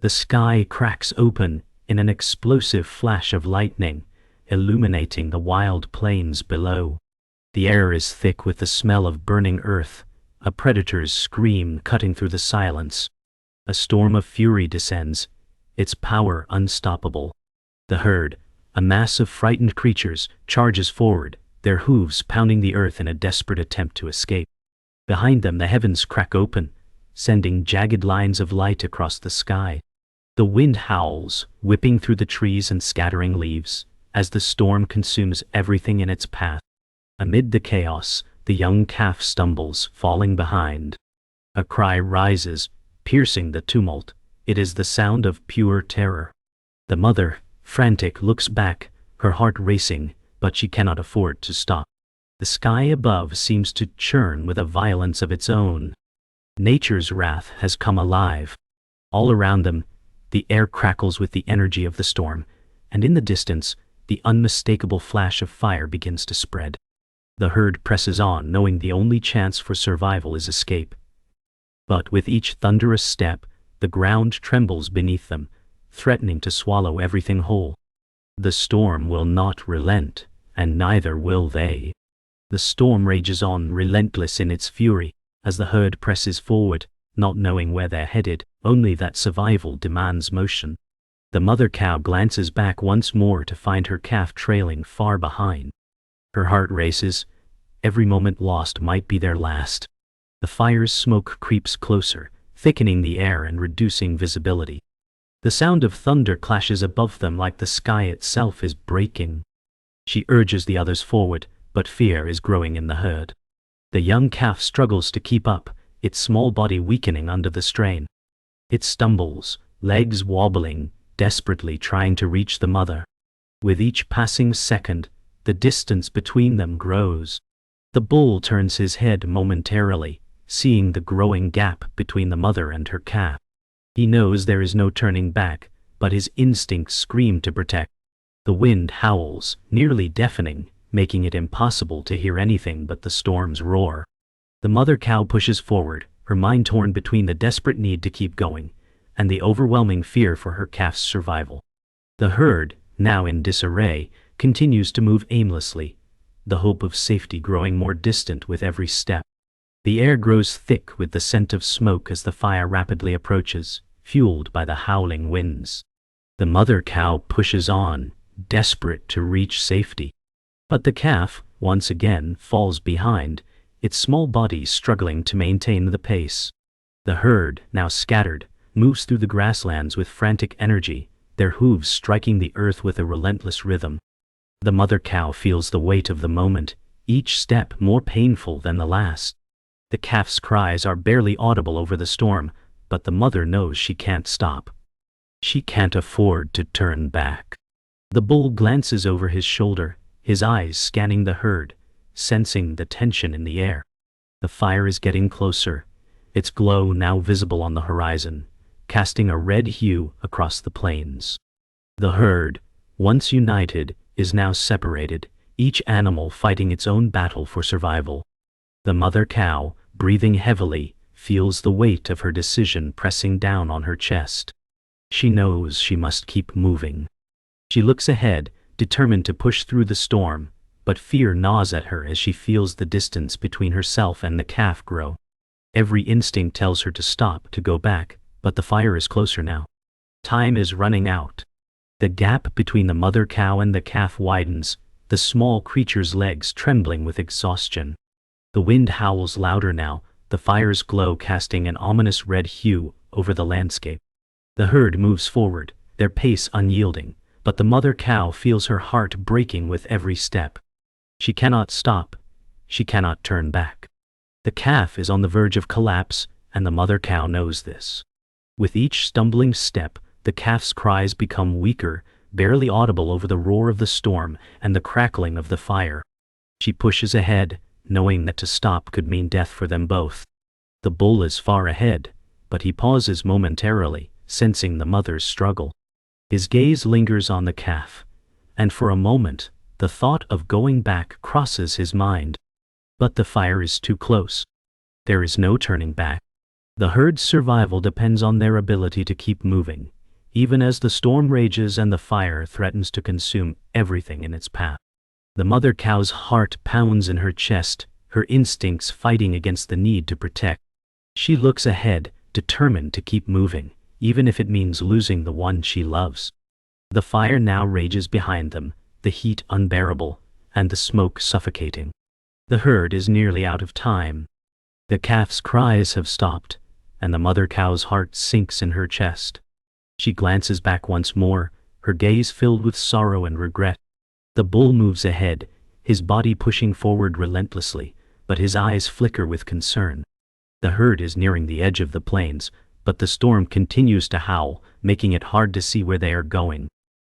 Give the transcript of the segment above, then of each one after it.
The sky cracks open in an explosive flash of lightning, illuminating the wild plains below. The air is thick with the smell of burning earth, a predator's scream cutting through the silence. A storm of fury descends, its power unstoppable. The herd, a mass of frightened creatures, charges forward, their hooves pounding the earth in a desperate attempt to escape. Behind them the heavens crack open, sending jagged lines of light across the sky. The wind howls, whipping through the trees and scattering leaves, as the storm consumes everything in its path. Amid the chaos, the young calf stumbles, falling behind. A cry rises, piercing the tumult. It is the sound of pure terror. The mother, frantic, looks back, her heart racing, but she cannot afford to stop. The sky above seems to churn with a violence of its own. Nature's wrath has come alive. All around them, the air crackles with the energy of the storm, and in the distance, the unmistakable flash of fire begins to spread. The herd presses on, knowing the only chance for survival is escape. But with each thunderous step, the ground trembles beneath them, threatening to swallow everything whole. The storm will not relent, and neither will they. The storm rages on, relentless in its fury, as the herd presses forward, not knowing where they're headed, only that survival demands motion. The mother cow glances back once more to find her calf trailing far behind. Her heart races. Every moment lost might be their last. The fire's smoke creeps closer, thickening the air and reducing visibility. The sound of thunder clashes above them like the sky itself is breaking. She urges the others forward, but fear is growing in the herd. The young calf struggles to keep up, its small body weakening under the strain. It stumbles, legs wobbling, desperately trying to reach the mother. With each passing second, the distance between them grows. The bull turns his head momentarily, seeing the growing gap between the mother and her calf. He knows there is no turning back, but his instincts scream to protect. The wind howls, nearly deafening, making it impossible to hear anything but the storm's roar. The mother cow pushes forward, her mind torn between the desperate need to keep going and the overwhelming fear for her calf's survival. The herd, now in disarray, continues to move aimlessly, the hope of safety growing more distant with every step. The air grows thick with the scent of smoke as the fire rapidly approaches, fueled by the howling winds. The mother cow pushes on, desperate to reach safety. But the calf, once again, falls behind, its small body struggling to maintain the pace. The herd, now scattered, moves through the grasslands with frantic energy, their hooves striking the earth with a relentless rhythm. The mother cow feels the weight of the moment, each step more painful than the last. The calf's cries are barely audible over the storm, but the mother knows she can't stop. She can't afford to turn back. The bull glances over his shoulder, his eyes scanning the herd, sensing the tension in the air. The fire is getting closer, its glow now visible on the horizon, casting a red hue across the plains. The herd, once united, is now separated, each animal fighting its own battle for survival. The mother cow, breathing heavily, feels the weight of her decision pressing down on her chest. She knows she must keep moving. She looks ahead, determined to push through the storm, but fear gnaws at her as she feels the distance between herself and the calf grow. Every instinct tells her to stop, to go back, but the fire is closer now. Time is running out. The gap between the mother cow and the calf widens, the small creature's legs trembling with exhaustion. The wind howls louder now, the fire's glow casting an ominous red hue over the landscape. The herd moves forward, their pace unyielding, but the mother cow feels her heart breaking with every step. She cannot stop, she cannot turn back. The calf is on the verge of collapse, and the mother cow knows this. With each stumbling step, the calf's cries become weaker, barely audible over the roar of the storm and the crackling of the fire. She pushes ahead, knowing that to stop could mean death for them both. The bull is far ahead, but he pauses momentarily, sensing the mother's struggle. His gaze lingers on the calf, and for a moment, the thought of going back crosses his mind. But the fire is too close. There is no turning back. The herd's survival depends on their ability to keep moving, even as the storm rages and the fire threatens to consume everything in its path. The mother cow's heart pounds in her chest, her instincts fighting against the need to protect. She looks ahead, determined to keep moving, even if it means losing the one she loves. The fire now rages behind them, the heat unbearable, and the smoke suffocating. The herd is nearly out of time. The calf's cries have stopped, and the mother cow's heart sinks in her chest. She glances back once more, her gaze filled with sorrow and regret. The bull moves ahead, his body pushing forward relentlessly, but his eyes flicker with concern. The herd is nearing the edge of the plains, but the storm continues to howl, making it hard to see where they are going.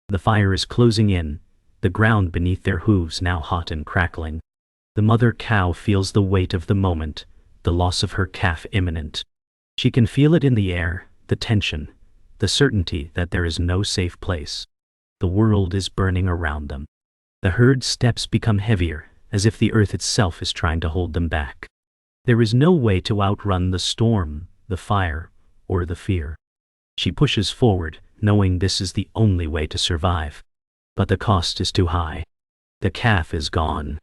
The fire is closing in, the ground beneath their hooves now hot and crackling. The mother cow feels the weight of the moment, the loss of her calf imminent. She can feel it in the air, the tension, the certainty that there is no safe place. The world is burning around them. The herd's steps become heavier, as if the earth itself is trying to hold them back. There is no way to outrun the storm, the fire, or the fear. She pushes forward, knowing this is the only way to survive. But the cost is too high. The calf is gone.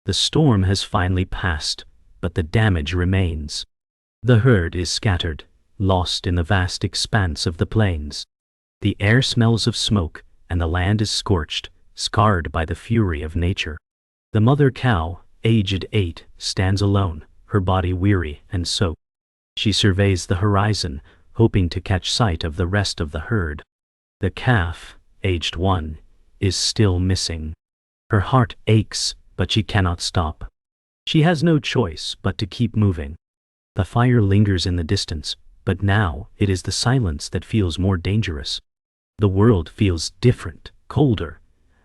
The storm has finally passed, but the damage remains. The herd is scattered, lost in the vast expanse of the plains. The air smells of smoke, and the land is scorched, scarred by the fury of nature. The mother cow, aged 8, stands alone, her body weary and soaked. She surveys the horizon, hoping to catch sight of the rest of the herd. The calf, aged 1, is still missing. Her heart aches, but she cannot stop. She has no choice but to keep moving. The fire lingers in the distance, but now it is the silence that feels more dangerous. The world feels different, colder,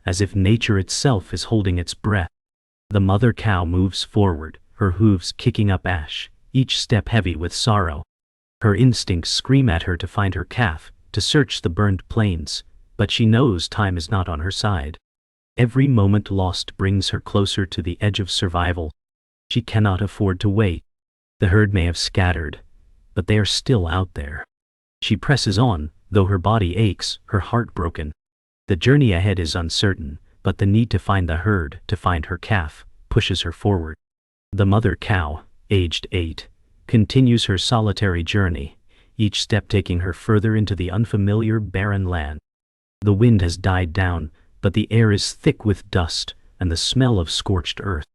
as if nature itself is holding its breath. The mother cow moves forward, her hooves kicking up ash, each step heavy with sorrow. Her instincts scream at her to find her calf, to search the burned plains, but she knows time is not on her side. Every moment lost brings her closer to the edge of survival. She cannot afford to wait. The herd may have scattered, but they are still out there. She presses on, though her body aches, her heart broken. The journey ahead is uncertain, but the need to find the herd, to find her calf, pushes her forward. The mother cow, aged 8, continues her solitary journey, each step taking her further into the unfamiliar barren land. The wind has died down, but the air is thick with dust and the smell of scorched earth.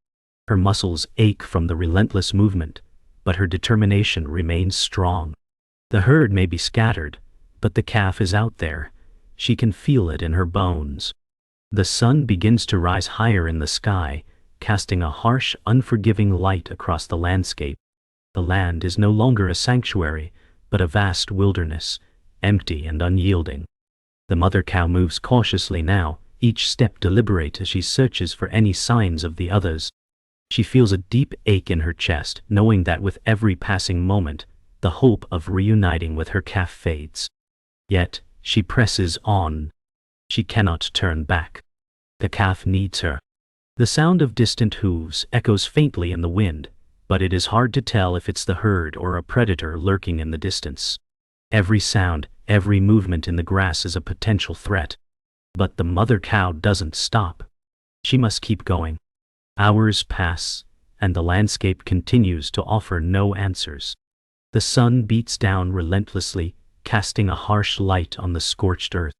Her muscles ache from the relentless movement, but her determination remains strong. The herd may be scattered, but the calf is out there. She can feel it in her bones. The sun begins to rise higher in the sky, casting a harsh, unforgiving light across the landscape. The land is no longer a sanctuary, but a vast wilderness, empty and unyielding. The mother cow moves cautiously now, each step deliberate as she searches for any signs of the others. She feels a deep ache in her chest, knowing that with every passing moment, the hope of reuniting with her calf fades. Yet, she presses on. She cannot turn back. The calf needs her. The sound of distant hooves echoes faintly in the wind, but it is hard to tell if it's the herd or a predator lurking in the distance. Every sound, every movement in the grass is a potential threat. But the mother cow doesn't stop. She must keep going. Hours pass, and the landscape continues to offer no answers. The sun beats down relentlessly, casting a harsh light on the scorched earth.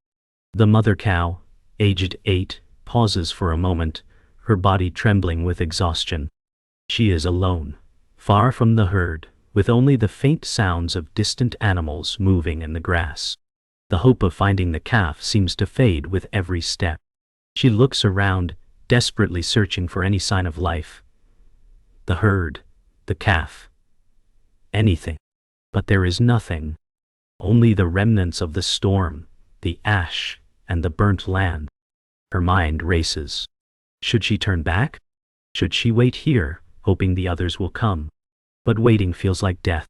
The mother cow, aged 8, pauses for a moment, her body trembling with exhaustion. She is alone, far from the herd, with only the faint sounds of distant animals moving in the grass. The hope of finding the calf seems to fade with every step. She looks around, desperately searching for any sign of life. The herd, the calf, anything. But there is nothing. Only the remnants of the storm, the ash, and the burnt land. Her mind races. Should she turn back? Should she wait here, hoping the others will come? But waiting feels like death.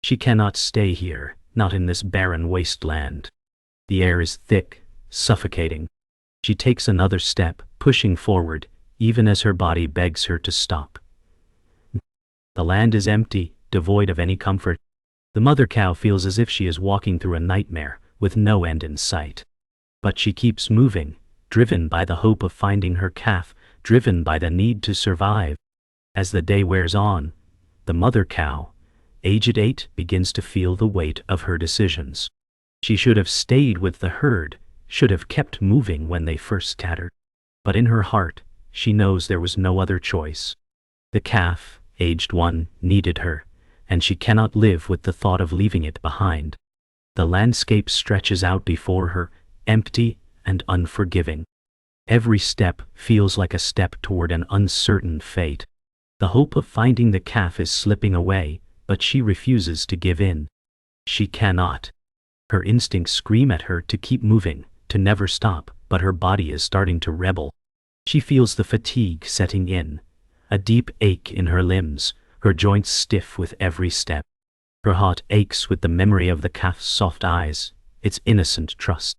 She cannot stay here, not in this barren wasteland. The air is thick, suffocating. She takes another step, pushing forward, even as her body begs her to stop. The land is empty, devoid of any comfort. The mother cow feels as if she is walking through a nightmare with no end in sight. But she keeps moving, driven by the hope of finding her calf, driven by the need to survive. As the day wears on, the mother cow, aged 8, begins to feel the weight of her decisions. She should have stayed with the herd, should have kept moving when they first scattered. But in her heart, she knows there was no other choice. The calf, aged 1, needed her, and she cannot live with the thought of leaving it behind. The landscape stretches out before her, empty and unforgiving. Every step feels like a step toward an uncertain fate. The hope of finding the calf is slipping away, but she refuses to give in. She cannot. Her instincts scream at her to keep moving, to never stop, but her body is starting to rebel. She feels the fatigue setting in, a deep ache in her limbs, her joints stiff with every step. Her heart aches with the memory of the calf's soft eyes, its innocent trust.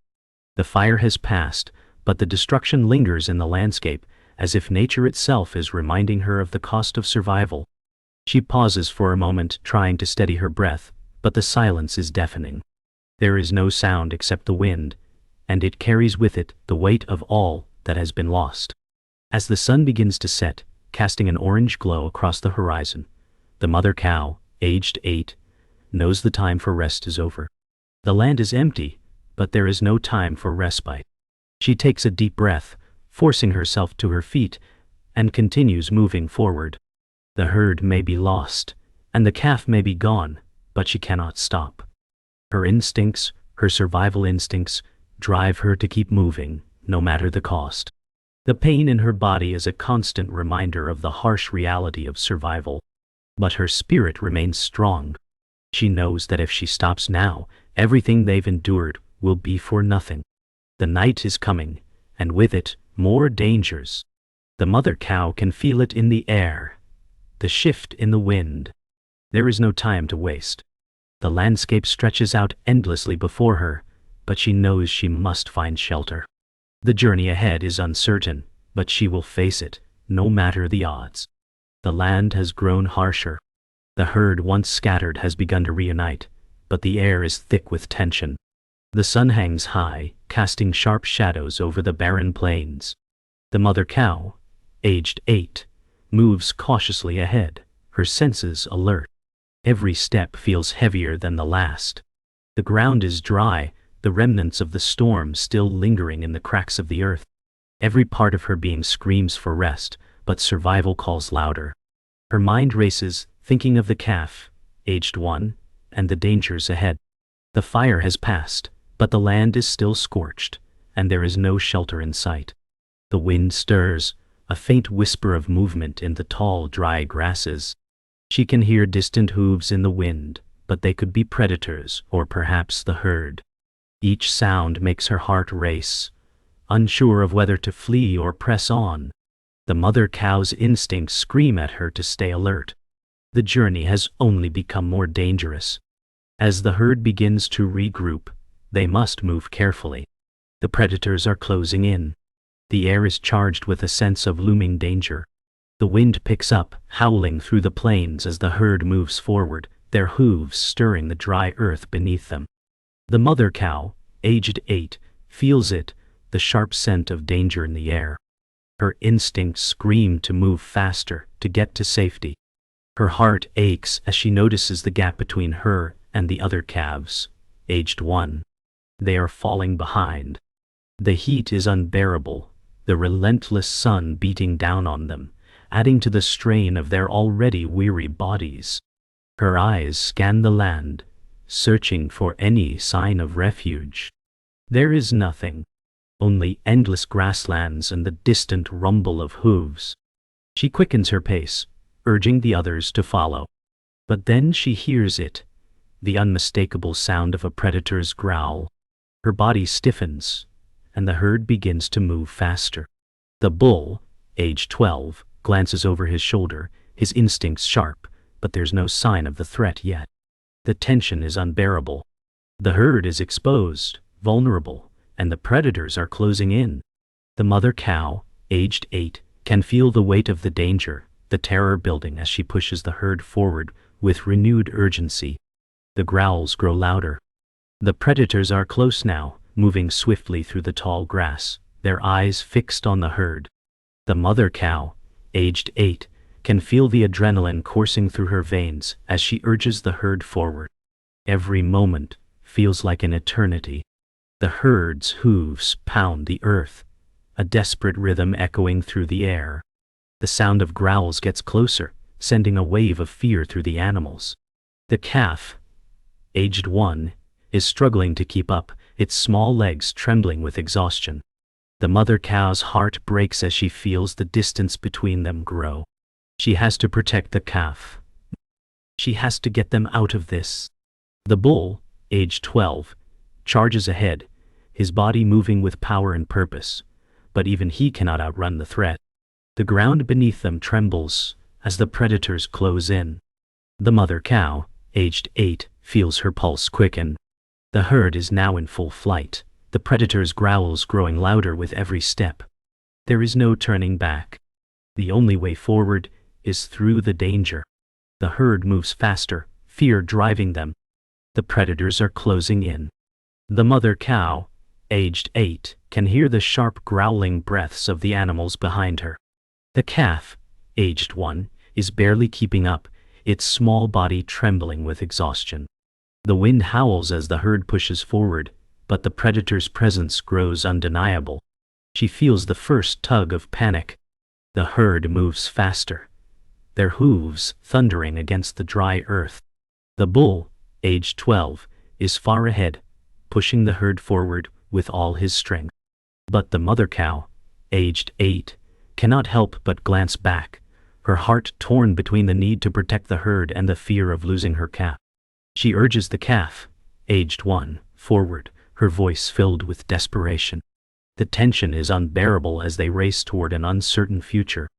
The fire has passed, but the destruction lingers in the landscape, as if nature itself is reminding her of the cost of survival. She pauses for a moment, trying to steady her breath, but the silence is deafening. There is no sound except the wind, and it carries with it the weight of all that has been lost. As the sun begins to set, casting an orange glow across the horizon, the mother cow, aged 8, knows the time for rest is over. The land is empty, but there is no time for respite. She takes a deep breath, forcing herself to her feet, and continues moving forward. The herd may be lost, and the calf may be gone, but she cannot stop. Her instincts, her survival instincts, drive her to keep moving, no matter the cost. The pain in her body is a constant reminder of the harsh reality of survival. But her spirit remains strong. She knows that if she stops now, everything they've endured will be for nothing. The night is coming, and with it, more dangers. The mother cow can feel it in the air, the shift in the wind. There is no time to waste. The landscape stretches out endlessly before her, but she knows she must find shelter. The journey ahead is uncertain, but she will face it, no matter the odds. The land has grown harsher. The herd once scattered has begun to reunite, but the air is thick with tension. The sun hangs high, casting sharp shadows over the barren plains. The mother cow, aged 8, moves cautiously ahead, her senses alert. Every step feels heavier than the last. The ground is dry, the remnants of the storm still lingering in the cracks of the earth. Every part of her being screams for rest, but survival calls louder. Her mind races, thinking of the calf, aged 1, and the dangers ahead. The fire has passed, but the land is still scorched, and there is no shelter in sight. The wind stirs, a faint whisper of movement in the tall, dry grasses. She can hear distant hooves in the wind, but they could be predators, or perhaps the herd. Each sound makes her heart race, unsure of whether to flee or press on. The mother cow's instincts scream at her to stay alert. The journey has only become more dangerous. As the herd begins to regroup, they must move carefully. The predators are closing in. The air is charged with a sense of looming danger. The wind picks up, howling through the plains as the herd moves forward, their hooves stirring the dry earth beneath them. The mother cow, aged 8, feels it, the sharp scent of danger in the air. Her instincts scream to move faster, to get to safety. Her heart aches as she notices the gap between her and the other calves, aged 1. They are falling behind. The heat is unbearable, the relentless sun beating down on them, adding to the strain of their already weary bodies. Her eyes scan the land, searching for any sign of refuge. There is nothing, only endless grasslands and the distant rumble of hooves. She quickens her pace, urging the others to follow. But then she hears it, the unmistakable sound of a predator's growl. Her body stiffens, and the herd begins to move faster. The bull, age 12, glances over his shoulder, his instincts sharp, but there's no sign of the threat yet. The tension is unbearable. The herd is exposed, vulnerable, and the predators are closing in. The mother cow, aged 8, can feel the weight of the danger, the terror building as she pushes the herd forward with renewed urgency. The The growls grow louder. The predators are close now, moving swiftly through the tall grass, their eyes fixed on the herd. The mother cow, aged 8, can feel the adrenaline coursing through her veins as she urges the herd forward. Every moment feels like an eternity. The herd's hooves pound the earth, a desperate rhythm echoing through the air. The sound of growls gets closer, sending a wave of fear through the animals. The calf, aged 1, is struggling to keep up, its small legs trembling with exhaustion. The mother cow's heart breaks as she feels the distance between them grow. She has to protect the calf. She has to get them out of this. The bull, aged 12, charges ahead, his body moving with power and purpose, but even he cannot outrun the threat. The ground beneath them trembles as the predators close in. The mother cow, aged 8, feels her pulse quicken. The herd is now in full flight, the predator's growls growing louder with every step. There is no turning back. The only way forward is through the danger. The herd moves faster, fear driving them. The predators are closing in. The mother cow, aged 8, can hear the sharp growling breaths of the animals behind her. The calf, aged 1, is barely keeping up, its small body trembling with exhaustion. The wind howls as the herd pushes forward, but the predator's presence grows undeniable. She feels the first tug of panic. The herd moves faster, their hooves thundering against the dry earth. The bull, aged 12, is far ahead, pushing the herd forward with all his strength. But the mother cow, aged 8, cannot help but glance back, her heart torn between the need to protect the herd and the fear of losing her calf. She urges the calf, aged 1, forward, her voice filled with desperation. The tension is unbearable as they race toward an uncertain future.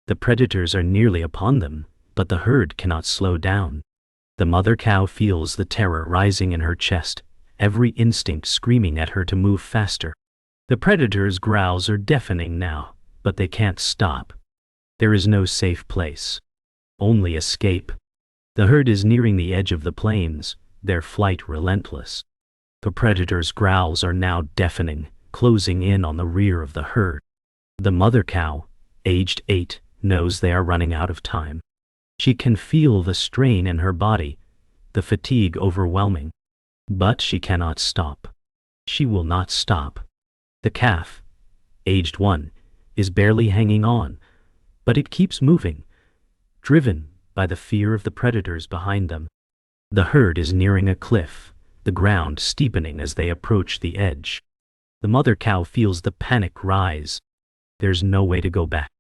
The predators are nearly upon them, but the herd cannot slow down. The mother cow feels the terror rising in her chest, every instinct screaming at her to move faster. The predators' growls are deafening now, but they can't stop. There is no safe place. Only escape. The herd is nearing the edge of the plains, their flight relentless. The predators' growls are now deafening, closing in on the rear of the herd. The mother cow, aged 8, knows they are running out of time. She can feel the strain in her body, the fatigue overwhelming. But she cannot stop. She will not stop. The calf, aged 1, is barely hanging on, but it keeps moving, driven by the fear of the predators behind them. The herd is nearing a cliff, the ground steepening as they approach the edge. The mother cow feels the panic rise. There's no way to go back.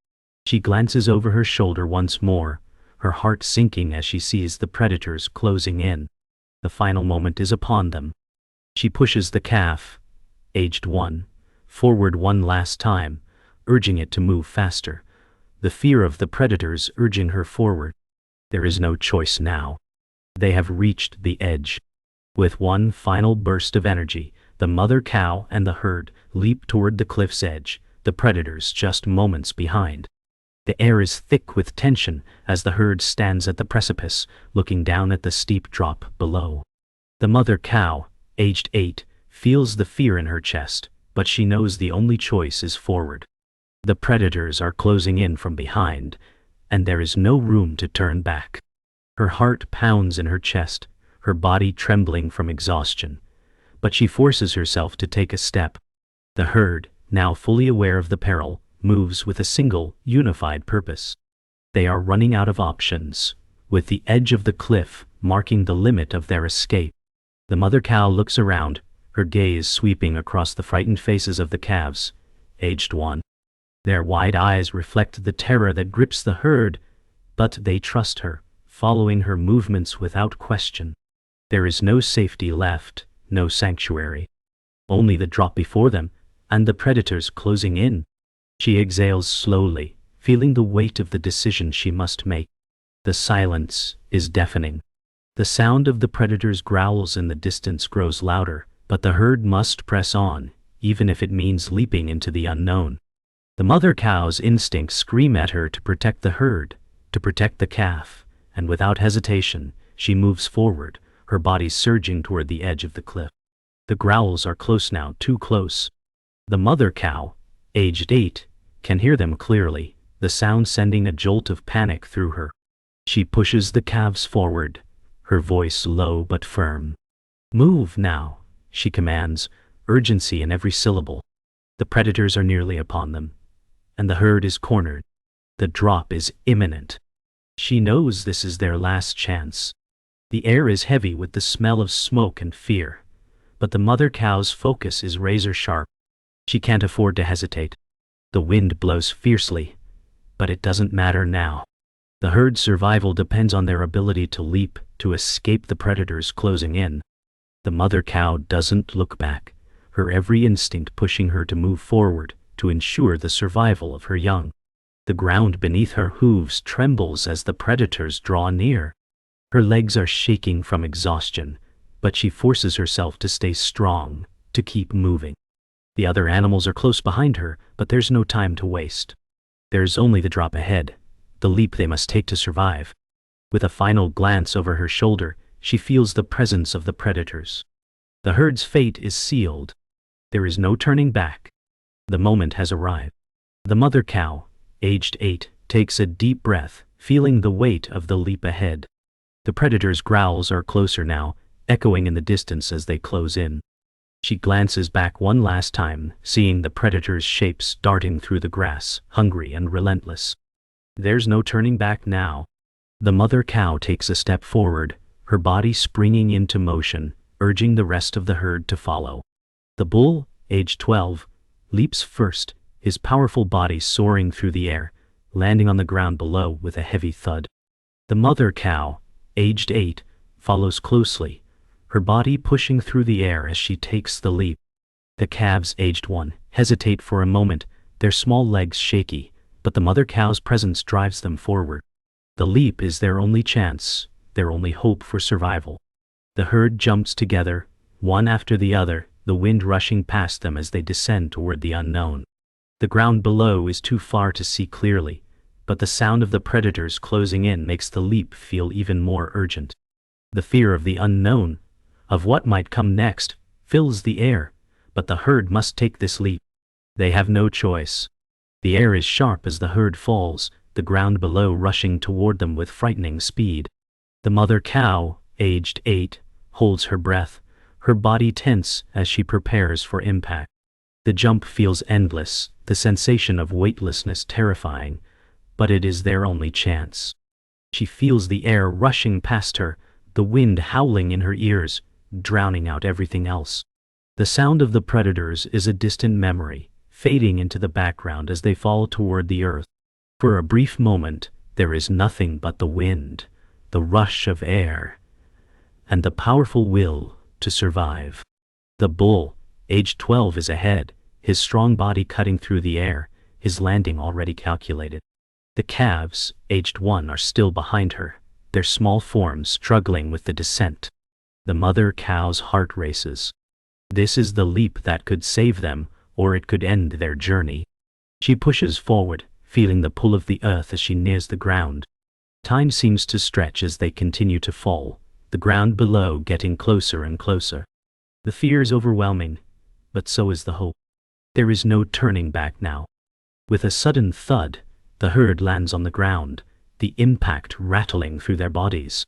She glances over her shoulder once more, her heart sinking as she sees the predators closing in. The final moment is upon them. She pushes the calf, aged 1, forward one last time, urging it to move faster, the fear of the predators urging her forward. There is no choice now. They have reached the edge. With one final burst of energy, the mother cow and the herd leap toward the cliff's edge, the predators just moments behind. The air is thick with tension as the herd stands at the precipice, looking down at the steep drop below. The mother cow, aged 8, feels the fear in her chest, but she knows the only choice is forward. The predators are closing in from behind, and there is no room to turn back. Her heart pounds in her chest, her body trembling from exhaustion, but she forces herself to take a step. The herd, now fully aware of the peril, moves with a single, unified purpose. They are running out of options, with the edge of the cliff marking the limit of their escape. The mother cow looks around, her gaze sweeping across the frightened faces of the calves, aged 1. Their wide eyes reflect the terror that grips the herd, but they trust her, following her movements without question. There is no safety left, no sanctuary. Only the drop before them, and the predators closing in. She exhales slowly, feeling the weight of the decision she must make. The silence is deafening. The sound of the predator's growls in the distance grows louder, but the herd must press on, even if it means leaping into the unknown. The mother cow's instincts scream at her to protect the herd, to protect the calf, and without hesitation, she moves forward, her body surging toward the edge of the cliff. The growls are close now, too close. The mother cow, aged 8, can hear them clearly, the sound sending a jolt of panic through her. She pushes the calves forward, her voice low but firm. "Move now," she commands, urgency in every syllable. The predators are nearly upon them, and the herd is cornered. The drop is imminent. She knows this is their last chance. The air is heavy with the smell of smoke and fear, but the mother cow's focus is razor sharp. She can't afford to hesitate. The wind blows fiercely, but it doesn't matter now. The herd's survival depends on their ability to leap, to escape the predators closing in. The mother cow doesn't look back, her every instinct pushing her to move forward, to ensure the survival of her young. The ground beneath her hooves trembles as the predators draw near. Her legs are shaking from exhaustion, but she forces herself to stay strong, to keep moving. The other animals are close behind her, but there's no time to waste. There's only the drop ahead, the leap they must take to survive. With a final glance over her shoulder, she feels the presence of the predators. The herd's fate is sealed. There is no turning back. The moment has arrived. The mother cow, aged 8, takes a deep breath, feeling the weight of the leap ahead. The predators' growls are closer now, echoing in the distance as they close in. She glances back one last time, seeing the predators' shapes darting through the grass, hungry and relentless. There's no turning back now. The mother cow takes a step forward, her body springing into motion, urging the rest of the herd to follow. The bull, aged 12, leaps first, his powerful body soaring through the air, landing on the ground below with a heavy thud. The mother cow, aged 8, follows closely, her body pushing through the air as she takes the leap. The calves, aged 1, hesitate for a moment, their small legs shaky, but the mother cow's presence drives them forward. The leap is their only chance, their only hope for survival. The herd jumps together, one after the other, the wind rushing past them as they descend toward the unknown. The ground below is too far to see clearly, but the sound of the predators closing in makes the leap feel even more urgent. The fear of the unknown, of what might come next, fills the air, but the herd must take this leap. They have no choice. The air is sharp as the herd falls, the ground below rushing toward them with frightening speed. The mother cow, aged 8, holds her breath, her body tense as she prepares for impact. The jump feels endless, the sensation of weightlessness terrifying, but it is their only chance. She feels the air rushing past her, the wind howling in her ears, drowning out everything else. The sound of the predators is a distant memory, fading into the background as they fall toward the earth. For a brief moment, there is nothing but the wind, the rush of air, and the powerful will to survive. The bull, aged 12, is ahead, his strong body cutting through the air, his landing already calculated. The calves, aged 1, are still behind her, their small forms struggling with the descent. The mother cow's heart races. This is the leap that could save them, or it could end their journey. She pushes forward, feeling the pull of the earth as she nears the ground. Time seems to stretch as they continue to fall, the ground below getting closer and closer. The fear is overwhelming, but so is the hope. There is no turning back now. With a sudden thud, the herd lands on the ground, the impact rattling through their bodies.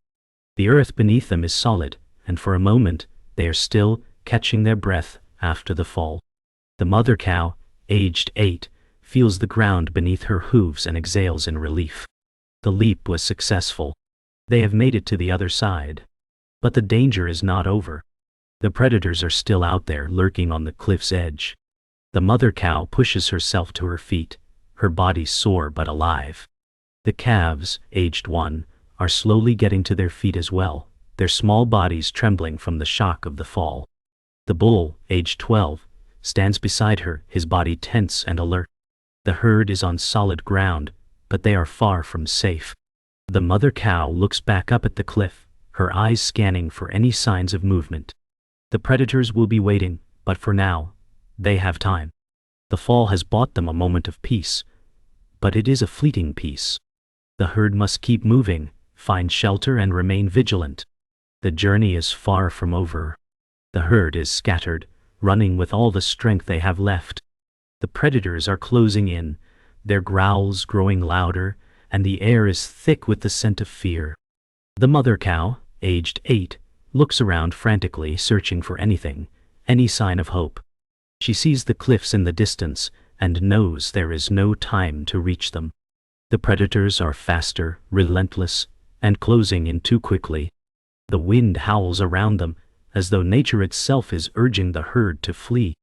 The earth beneath them is solid, and for a moment, they are still catching their breath after the fall. The mother cow, aged 8, feels the ground beneath her hooves and exhales in relief. The leap was successful. They have made it to the other side. But the danger is not over. The predators are still out there lurking on the cliff's edge. The mother cow pushes herself to her feet, her body sore but alive. The calves, aged 1, are slowly getting to their feet as well, their small bodies trembling from the shock of the fall. The bull, aged 12, stands beside her, his body tense and alert. The herd is on solid ground, but they are far from safe. The mother cow looks back up at the cliff, her eyes scanning for any signs of movement. The predators will be waiting, but for now, they have time. The fall has bought them a moment of peace, but it is a fleeting peace. The herd must keep moving, find shelter and remain vigilant. The journey is far from over. The herd is scattered, running with all the strength they have left. The predators are closing in, their growls growing louder, and the air is thick with the scent of fear. The mother cow, aged 8, looks around frantically, searching for anything, any sign of hope. She sees the cliffs in the distance and knows there is no time to reach them. The predators are faster, relentless, and closing in too quickly. The wind howls around them, as though nature itself is urging the herd to flee.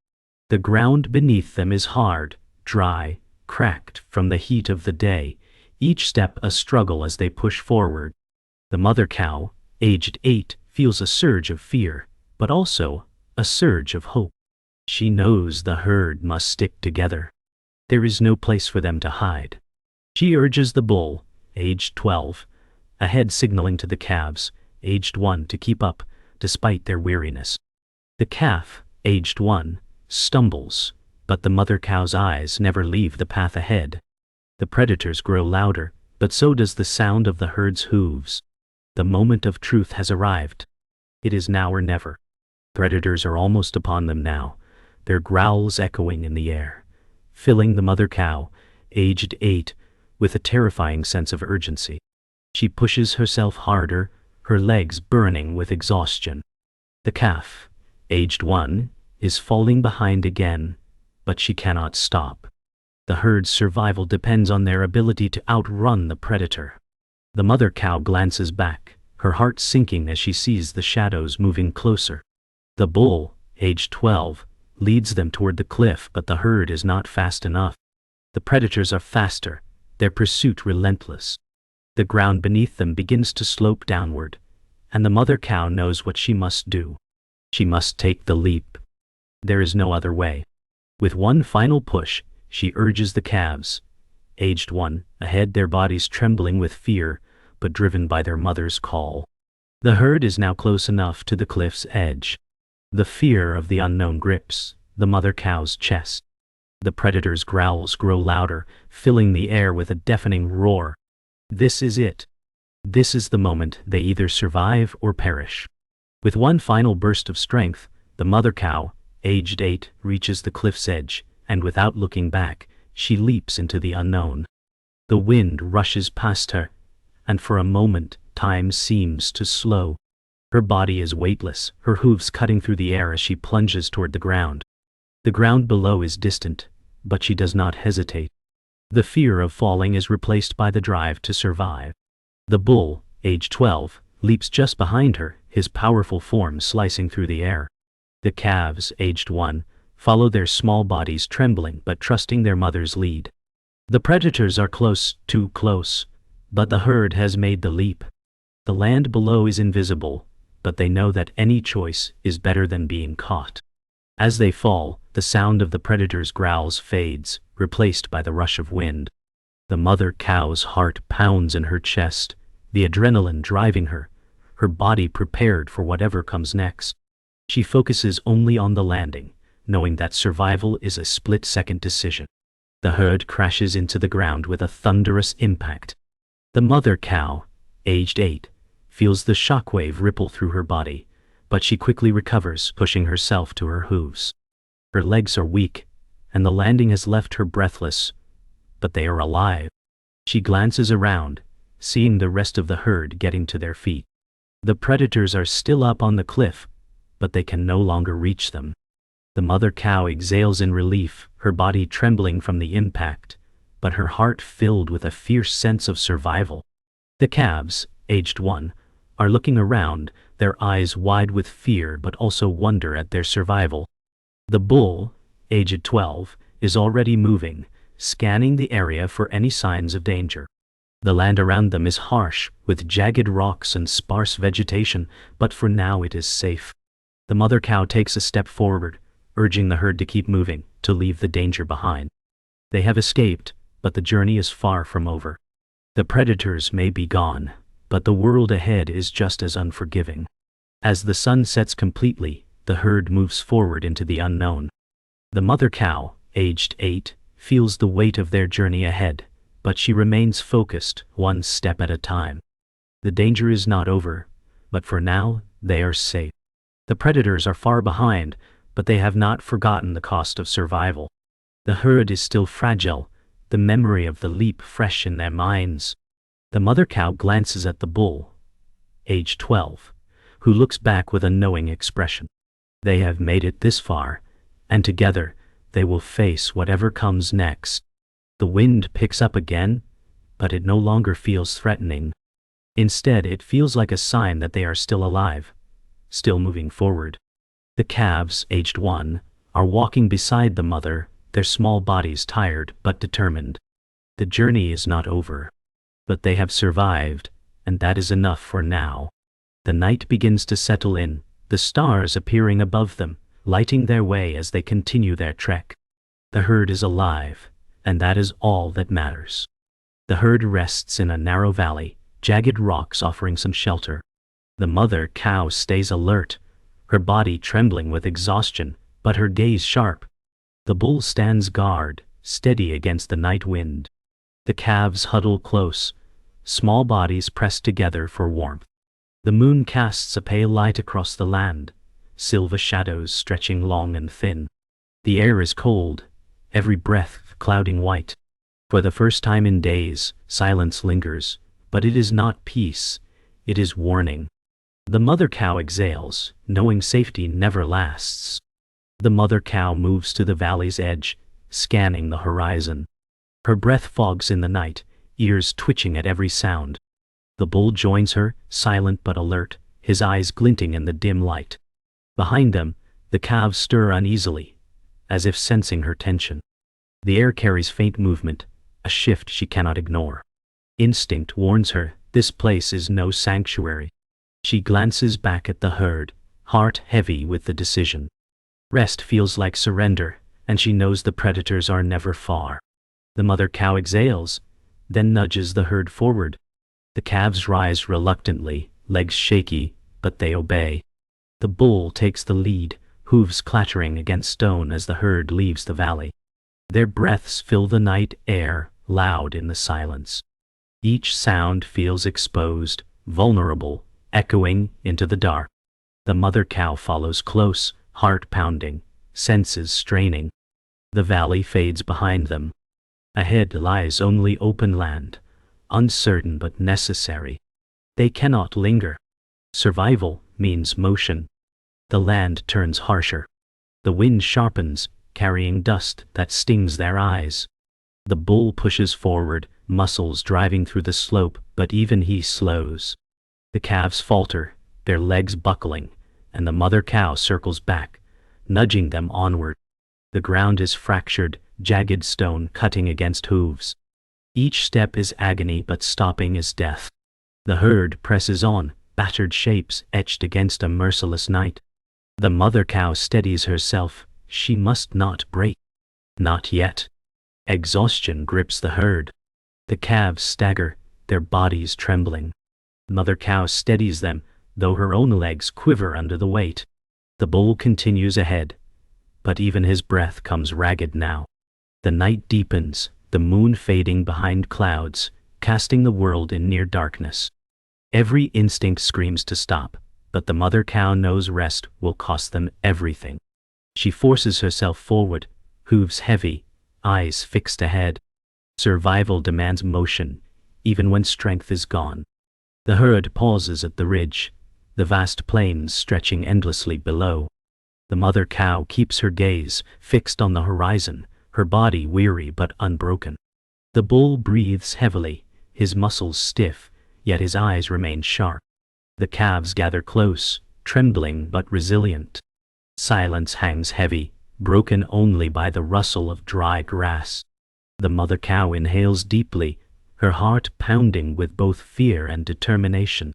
The ground beneath them is hard, dry, cracked from the heat of the day, each step a struggle as they push forward. The mother cow, aged 8, feels a surge of fear, but also a surge of hope. She knows the herd must stick together. There is no place for them to hide. She urges the bull, aged 12, ahead, signaling to the calves, aged 1, to keep up, despite their weariness. The calf, aged 1, stumbles, but the mother cow's eyes never leave the path ahead. The predators grow louder, but so does the sound of the herd's hooves. The moment of truth has arrived. It is now or never. Predators are almost upon them now, their growls echoing in the air, filling the mother cow, aged 8, with a terrifying sense of urgency. She pushes herself harder, her legs burning with exhaustion. The calf, aged 1, is falling behind again, but she cannot stop. The herd's survival depends on their ability to outrun the predator. The mother cow glances back, her heart sinking as she sees the shadows moving closer. The bull, aged 12, leads them toward the cliff, but the herd is not fast enough. The predators are faster, their pursuit relentless. The ground beneath them begins to slope downward, and the mother cow knows what she must do. She must take the leap. There is no other way. With one final push, she urges the calves, aged 1, ahead, their bodies trembling with fear, but driven by their mother's call. The herd is now close enough to the cliff's edge. The fear of the unknown grips the mother cow's chest. The predator's growls grow louder, filling the air with a deafening roar. This is it. This is the moment they either survive or perish. With one final burst of strength, the mother cow, aged 8, reaches the cliff's edge, and without looking back, she leaps into the unknown. The wind rushes past her, and for a moment, time seems to slow. Her body is weightless, her hooves cutting through the air as she plunges toward the ground. The ground below is distant, but she does not hesitate. The fear of falling is replaced by the drive to survive. The bull, aged 12, leaps just behind her, his powerful form slicing through the air. The calves, aged 1, follow, their small bodies trembling but trusting their mother's lead. The predators are close, too close, but the herd has made the leap. The land below is invisible, but they know that any choice is better than being caught. As they fall, the sound of the predator's growls fades, replaced by the rush of wind. The mother cow's heart pounds in her chest, the adrenaline driving her, her body prepared for whatever comes next. She focuses only on the landing, knowing that survival is a split-second decision. The herd crashes into the ground with a thunderous impact. The mother cow, aged 8, feels the shockwave ripple through her body, but she quickly recovers, pushing herself to her hooves. Her legs are weak, and the landing has left her breathless, but they are alive. She glances around, seeing the rest of the herd getting to their feet. The predators are still up on the cliff, but they can no longer reach them. The mother cow exhales in relief, her body trembling from the impact, but her heart filled with a fierce sense of survival. The calves, aged 1, are looking around, their eyes wide with fear but also wonder at their survival. The bull, aged 12, is already moving, scanning the area for any signs of danger. The land around them is harsh, with jagged rocks and sparse vegetation, but for now it is safe. The mother cow takes a step forward, urging the herd to keep moving, to leave the danger behind. They have escaped, but the journey is far from over. The predators may be gone, but the world ahead is just as unforgiving. As the sun sets completely, the herd moves forward into the unknown. The mother cow, aged 8, feels the weight of their journey ahead, but she remains focused, one step at a time. The danger is not over, but for now, they are safe. The predators are far behind, but they have not forgotten the cost of survival. The herd is still fragile, the memory of the leap fresh in their minds. The mother cow glances at the bull, age 12, who looks back with a knowing expression. They have made it this far, and together they will face whatever comes next. The wind picks up again, but it no longer feels threatening. Instead, it feels like a sign that they are still alive, still moving forward. The calves, aged 1, are walking beside the mother, their small bodies tired but determined. The journey is not over, but they have survived, and that is enough for now. The night begins to settle in, the stars appearing above them, lighting their way as they continue their trek. The herd is alive, and that is all that matters. The herd rests in a narrow valley, jagged rocks offering some shelter. The mother cow stays alert, her body trembling with exhaustion, but her gaze sharp. The bull stands guard, steady against the night wind. The calves huddle close, small bodies pressed together for warmth. The moon casts a pale light across the land, silver shadows stretching long and thin. The air is cold, every breath clouding white. For the first time in days, silence lingers, but it is not peace, it is warning. The mother cow exhales, knowing safety never lasts. The mother cow moves to the valley's edge, scanning the horizon. Her breath fogs in the night, ears twitching at every sound. The bull joins her, silent but alert, his eyes glinting in the dim light. Behind them, the calves stir uneasily, as if sensing her tension. The air carries faint movement, a shift she cannot ignore. Instinct warns her, this place is no sanctuary. She glances back at the herd, heart heavy with the decision. Rest feels like surrender, and she knows the predators are never far. The mother cow exhales, then nudges the herd forward. The calves rise reluctantly, legs shaky, but they obey. The bull takes the lead, hooves clattering against stone as the herd leaves the valley. Their breaths fill the night air, loud in the silence. Each sound feels exposed, vulnerable, echoing into the dark. The mother cow follows close, heart pounding, senses straining. The valley fades behind them. Ahead lies only open land, uncertain but necessary. They cannot linger. Survival means motion. The land turns harsher. The wind sharpens, carrying dust that stings their eyes. The bull pushes forward, muscles driving through the slope, but even he slows. The calves falter, their legs buckling, and the mother cow circles back, nudging them onward. The ground is fractured, jagged stone cutting against hooves. Each step is agony, but stopping is death. The herd presses on, battered shapes etched against a merciless night. The mother cow steadies herself, she must not break. Not yet. Exhaustion grips the herd. The calves stagger, their bodies trembling. Mother cow steadies them, though her own legs quiver under the weight. The bull continues ahead, but even his breath comes ragged now. The night deepens, the moon fading behind clouds, casting the world in near darkness. Every instinct screams to stop, but the mother cow knows rest will cost them everything. She forces herself forward, hooves heavy, eyes fixed ahead. Survival demands motion, even when strength is gone. The herd pauses at the ridge, the vast plains stretching endlessly below. The mother cow keeps her gaze fixed on the horizon, her body weary but unbroken. The bull breathes heavily, his muscles stiff, yet his eyes remain sharp. The calves gather close, trembling but resilient. Silence hangs heavy, broken only by the rustle of dry grass. The mother cow inhales deeply, her heart pounding with both fear and determination.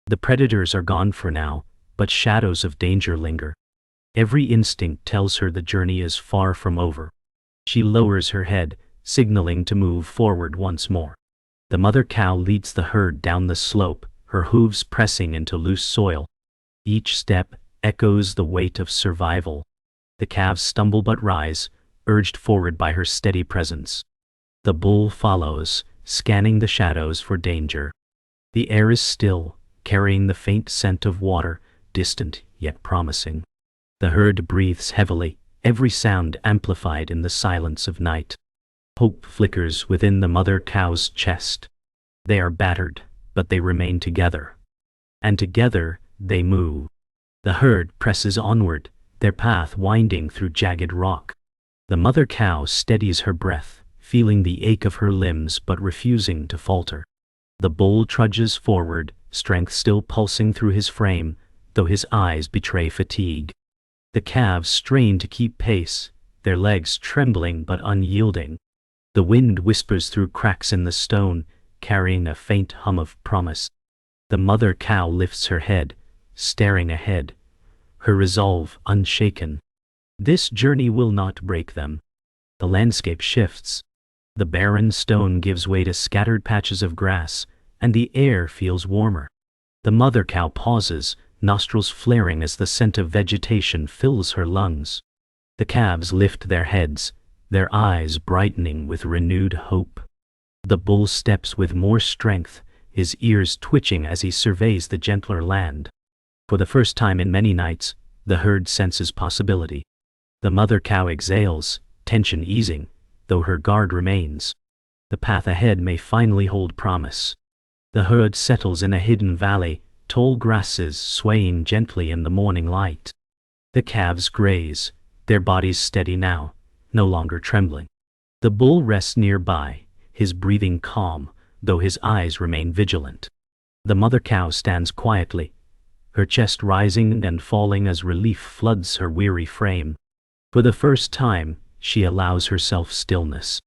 The predators are gone for now, but shadows of danger linger. Every instinct tells her the journey is far from over. She lowers her head, signaling to move forward once more. The mother cow leads the herd down the slope, her hooves pressing into loose soil. Each step echoes the weight of survival. The calves stumble but rise, urged forward by her steady presence. The bull follows, scanning the shadows for danger. The air is still, carrying the faint scent of water, distant yet promising. The herd breathes heavily, every sound amplified in the silence of night. Hope flickers within the mother cow's chest. They are battered, but they remain together. And together, they move. The herd presses onward, their path winding through jagged rock. The mother cow steadies her breath, feeling the ache of her limbs but refusing to falter. The bull trudges forward, strength still pulsing through his frame, though his eyes betray fatigue. The calves strain to keep pace, their legs trembling but unyielding. The wind whispers through cracks in the stone, carrying a faint hum of promise. The mother cow lifts her head, staring ahead, her resolve unshaken. This journey will not break them. The landscape shifts. The barren stone gives way to scattered patches of grass, and the air feels warmer. The mother cow pauses, nostrils flaring as the scent of vegetation fills her lungs. The calves lift their heads, their eyes brightening with renewed hope. The bull steps with more strength, his ears twitching as he surveys the gentler land. For the first time in many nights, the herd senses possibility. The mother cow exhales, tension easing, though her guard remains. The path ahead may finally hold promise. The herd settles in a hidden valley, tall grasses swaying gently in the morning light. The calves graze, their bodies steady now, no longer trembling. The bull rests nearby, his breathing calm, though his eyes remain vigilant. The mother cow stands quietly, her chest rising and falling as relief floods her weary frame. For the first time, she allows herself stillness.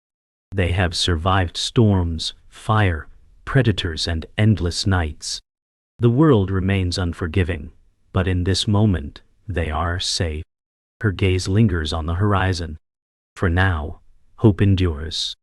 They have survived storms, fire, predators, and endless nights. The world remains unforgiving, but in this moment, they are safe. Her gaze lingers on the horizon. For now, hope endures.